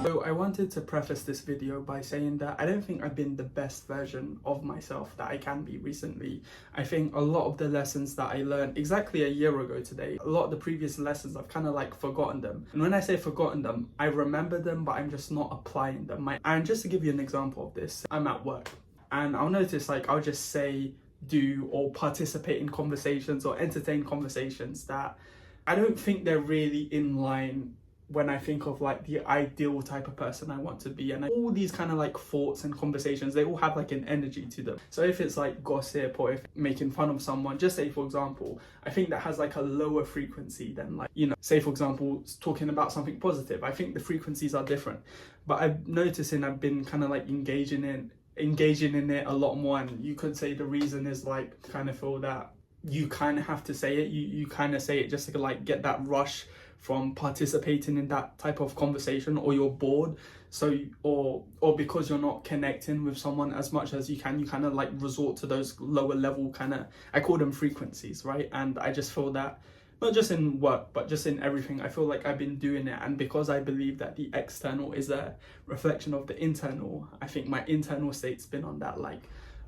So I wanted to preface this video by saying that I don't think I've been the best version of myself that I can be recently. I think a lot of the lessons that I learned exactly a year ago today, a lot of the previous lessons, I've kind of like forgotten them. And when I say forgotten them, I remember them, but I'm just not applying them. And just to give you an example of this, I'm at work and I'll notice like I'll just say, do, or participate in conversations or entertain conversations that I don't think they're really in line when I think of like the ideal type of person I want to be. And all these kind of like thoughts and conversations, they all have like an energy to them. So if it's like gossip or if making fun of someone, just say for example, I think that has like a lower frequency than like, you know, say for example, talking about something positive. I think the frequencies are different, but I'm noticing I've been kind of like engaging in it a lot more. And you could say the reason is like, kind of feel that you kind of have to say it. You kind of say it just to like get that rush from participating in that type of conversation, or you're bored, so or because you're not connecting with someone as much as you can, you kind of like resort to those lower level kind of, I call them frequencies, right? And I just feel that not just in work but just in everything, I feel like I've been doing it. And because I believe that the external is a reflection of the internal, I think my internal state's been on that like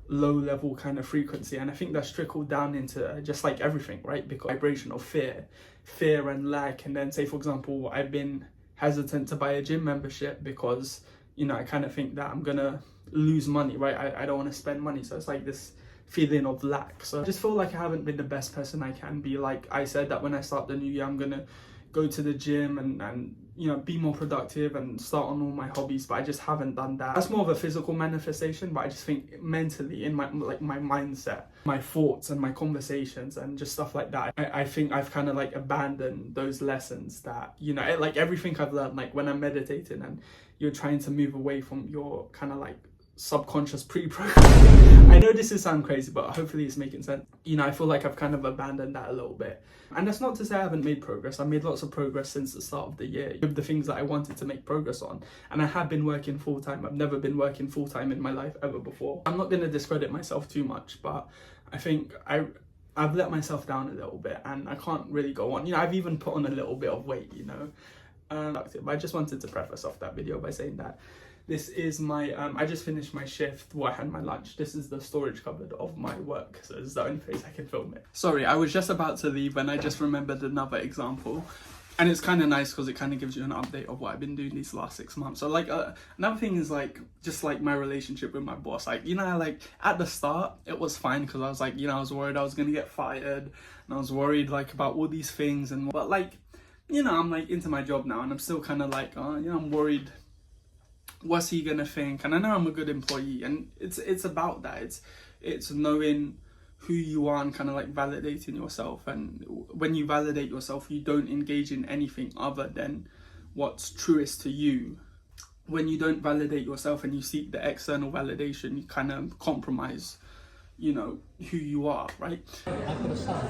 low level kind of frequency, and I think that's trickled down into just like everything, right? Because vibration of fear and lack. And then say for example, I've been hesitant to buy a gym membership because, you know, I kind of think that I'm gonna lose money, right? I don't want to spend money, so it's like this feeling of lack. So I just feel like I haven't been the best person I can be. Like I said that when I start the new year, I'm gonna go to the gym and you know, be more productive and start on all my hobbies, but I just haven't done that. That's more of a physical manifestation, but I just think mentally, in my like my mindset, my thoughts and my conversations and just stuff like that, I think I've kind of like abandoned those lessons that, you know, like everything I've learned, like when I'm meditating and you're trying to move away from your kind of like subconscious pre-program. I know this is sound crazy, but hopefully it's making sense. You know, I feel like I've kind of abandoned that a little bit. And that's not to say I haven't made progress. I made lots of progress since the start of the year with the things that I wanted to make progress on. And I have been working full-time. I've never been working full-time in my life ever before. I'm not going to discredit myself too much, but I think I've let myself down a little bit and I can't really go on. You know, I've even put on a little bit of weight, you know. I just wanted to preface off that video by saying that this is my, I just finished my shift where I had my lunch. This is the storage cupboard of my work, so this is the only place I can film it. Sorry, I was just about to leave and I just remembered another example. And it's kind of nice because it kind of gives you an update of what I've been doing these last 6 months. So like, another thing is like, just like my relationship with my boss. Like, you know, like at the start, it was fine because I was like, you know, I was worried I was going to get fired. And I was worried like about all these things. But like, you know, I'm like into my job now and I'm still kind of like, you know, I'm worried. What's he gonna think? And I know I'm a good employee, and it's about that. It's knowing who you are and kind of like validating yourself. And when you validate yourself, you don't engage in anything other than what's truest to you. When you don't validate yourself and you seek the external validation, you kind of compromise, you know, who you are, right? I've got a son.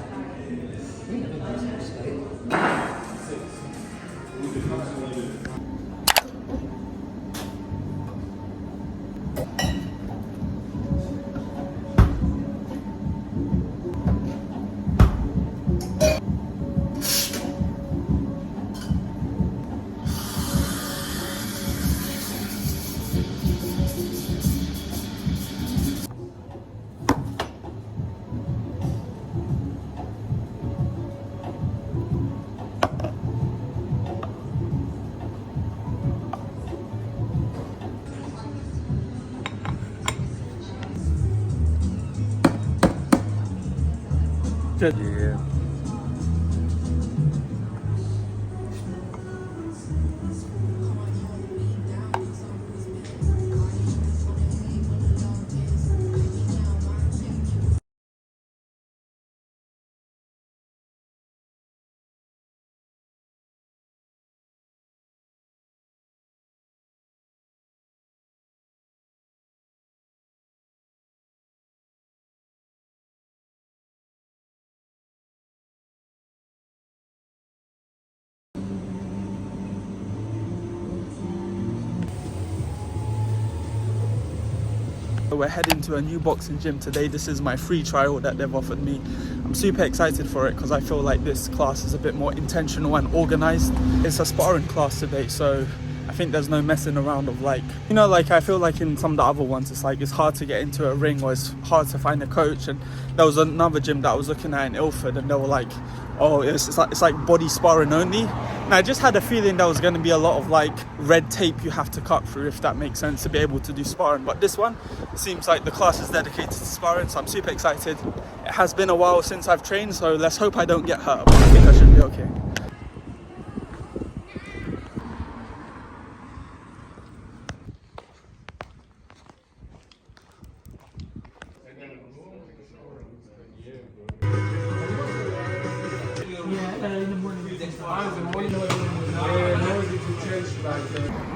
Yeah. We're heading to a new boxing gym today. This is my free trial that they've offered me. I'm super excited for it because I feel like this class is a bit more intentional and organized. It's a sparring class today, so I think there's no messing around of like, you know, like I feel like in some of the other ones it's like it's hard to get into a ring or it's hard to find a coach. And there was another gym that I was looking at in Ilford and they were like, oh, it's like body sparring only. And I just had a feeling there was going to be a lot of like red tape you have to cut through, if that makes sense, to be able to do sparring. But this one seems like the class is dedicated to sparring, so I'm super excited. It has been a while since I've trained, so let's hope I don't get hurt, but I think I should be okay.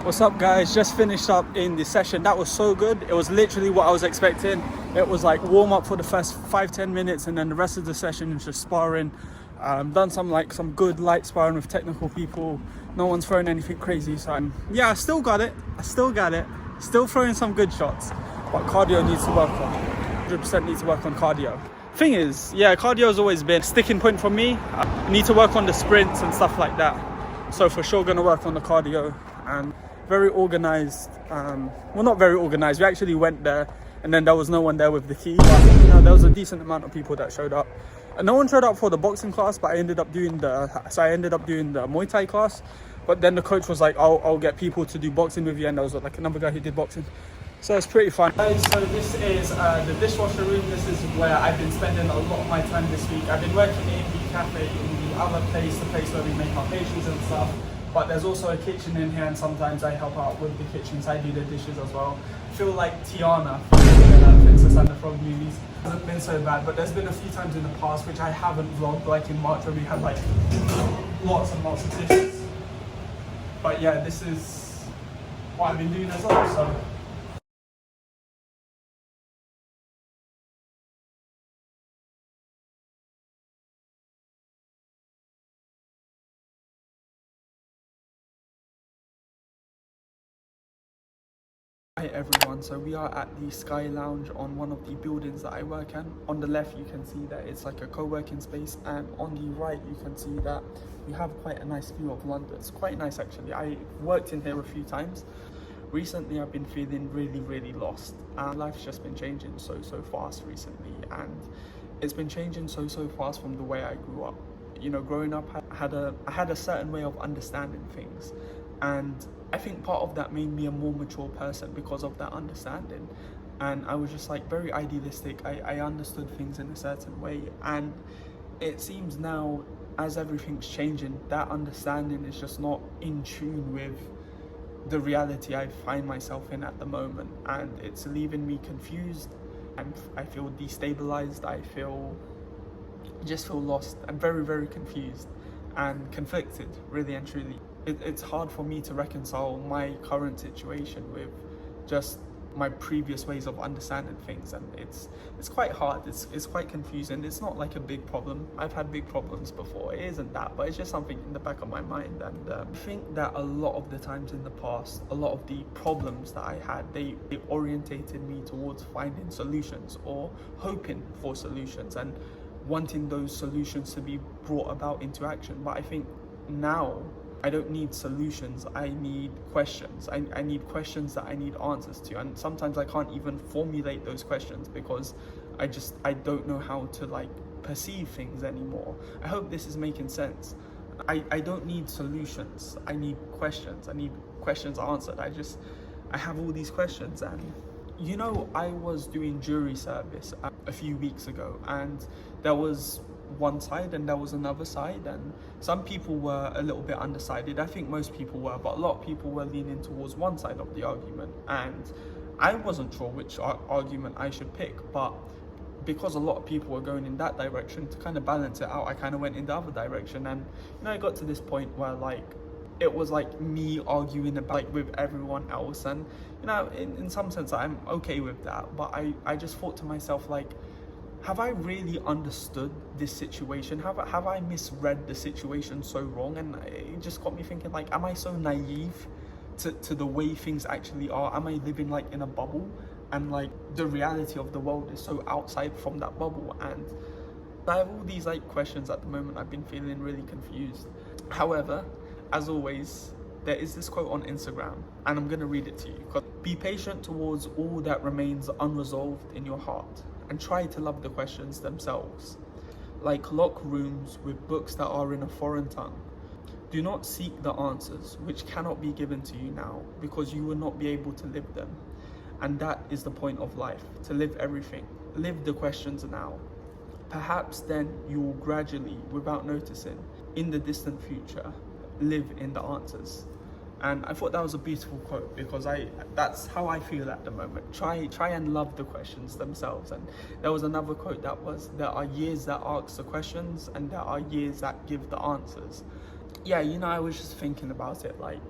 What's up guys, just finished up in the session. That was so good. It was literally what I was expecting. It was like warm up for the first 5-10 minutes and then the rest of the session was just sparring. Done some good light sparring with technical people. No one's throwing anything crazy, so yeah, I still got it, still throwing some good shots, but cardio needs to work on. 100% needs to work on cardio. Thing is, yeah, cardio has always been a sticking point for me. I need to work on the sprints and stuff like that, so for sure gonna work on the cardio. And very organized, well, not very organized, we actually went there and then there was no one there with the key, but you know, there was a decent amount of people that showed up. And no one showed up for the boxing class, but I ended up doing the Muay Thai class. But then the coach was like, I'll get people to do boxing with you, and there was like another guy who did boxing, so it's pretty fun. Guys, so this is the dishwasher room. This is where I've been spending a lot of my time this week. I've been working in the cafe in the other place, the place where we make our pastries and stuff. But there's also a kitchen in here, and sometimes I help out with the kitchens. I do the dishes as well. I feel like Tiana from Princess and the Frog movies. It hasn't been so bad, but there's been a few times in the past which I haven't vlogged, like in March where we had like lots and lots of dishes. But yeah, this is what I've been doing as well, so. Hi everyone, so we are at the Sky Lounge on one of the buildings that I work in. On the left you can see that it's like a co-working space, and on the right you can see that we have quite a nice view of London. It's quite nice actually. I worked in here a few times. Recently I've been feeling really lost, and life's just been changing so fast recently, and it's been changing so fast from the way I grew up. You know, growing up I had a certain way of understanding things, and I think part of that made me a more mature person because of that understanding. And I was just like very idealistic. I understood things in a certain way, and it seems now as everything's changing, that understanding is just not in tune with the reality I find myself in at the moment, and it's leaving me confused. I feel destabilized. I just feel lost. I'm very confused and conflicted, really and truly. It's hard for me to reconcile my current situation with just my previous ways of understanding things, and it's quite hard. It's quite confusing. It's not like a big problem. I've had big problems before. It isn't that, but it's just something in the back of my mind. And I think that a lot of the times in the past, a lot of the problems that I had, they orientated me towards finding solutions or hoping for solutions and wanting those solutions to be brought about into action. But I think now I don't need solutions, I need questions. I need questions that I need answers to, and sometimes I can't even formulate those questions because I don't know how to like perceive things anymore. I hope this is making sense. I don't need solutions, I need questions. I need questions answered. I have all these questions. And you know, I was doing jury service a few weeks ago, and there was one side and there was another side, and some people were a little bit undecided. I think most people were, but a lot of people were leaning towards one side of the argument, and I wasn't sure which argument I should pick. But because a lot of people were going in that direction, to kind of balance it out, I kind of went in the other direction. And you know, I got to this point where like it was like me arguing about like with everyone else, and you know, in some sense I'm okay with that, but I just thought to myself, like, have I really understood this situation? Have I misread the situation so wrong? And it just got me thinking, like, am I so naive to the way things actually are? Am I living like in a bubble, and like the reality of the world is so outside from that bubble? And I have all these like questions at the moment. I've been feeling really confused. However, as always, there is this quote on Instagram, and I'm gonna read it to you. Be patient towards all that remains unresolved in your heart, and try to love the questions themselves. Like locked rooms with books that are in a foreign tongue. Do not seek the answers which cannot be given to you now, because you will not be able to live them. And that is the point of life, to live everything. Live the questions now. Perhaps then you will gradually, without noticing, in the distant future, live in the answers. And I thought that was a beautiful quote, because that's how I feel at the moment. Try and love the questions themselves. And there was another quote that was, there are years that ask the questions and there are years that give the answers. Yeah, you know, I was just thinking about it, like,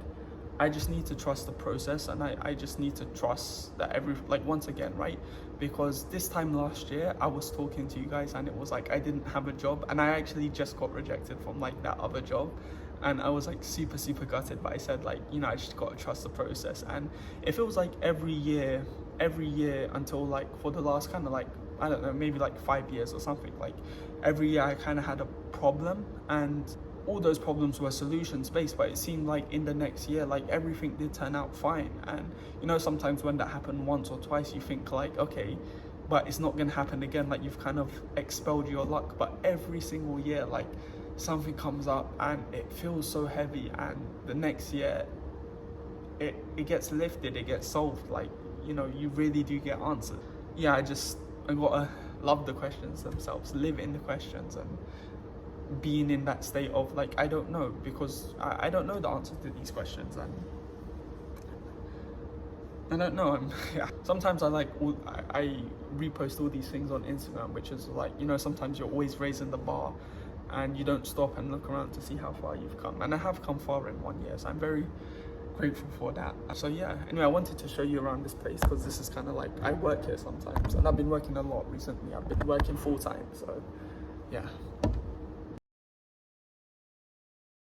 I just need to trust the process, and I just need to trust that once again, right? Because this time last year, I was talking to you guys and it was like, I didn't have a job, and I actually just got rejected from like that other job. And I was like super gutted, but I said, like, you know, I just gotta trust the process. And if it was like every year until like for the last kind of like, I don't know, maybe like 5 years or something, like every year I kind of had a problem, and all those problems were solutions based, but it seemed like in the next year, like everything did turn out fine. And you know, sometimes when that happened once or twice, you think like, okay, but it's not gonna happen again, like you've kind of expelled your luck. But every single year, like something comes up and it feels so heavy, and the next year it gets lifted, it gets solved. Like, you know, you really do get answers. Yeah, I gotta love the questions themselves, live in the questions, and being in that state of like, I don't know, because I don't know the answer to these questions, and I don't know. Yeah. Sometimes I repost all these things on Instagram, which is like, you know, sometimes you're always raising the bar and you don't stop and look around to see how far you've come. And I have come far in 1 year, so I'm very grateful for that. So yeah, anyway, I wanted to show you around this place, because this is kind of like, I work here sometimes, and I've been working a lot recently. I've been working full time, so yeah.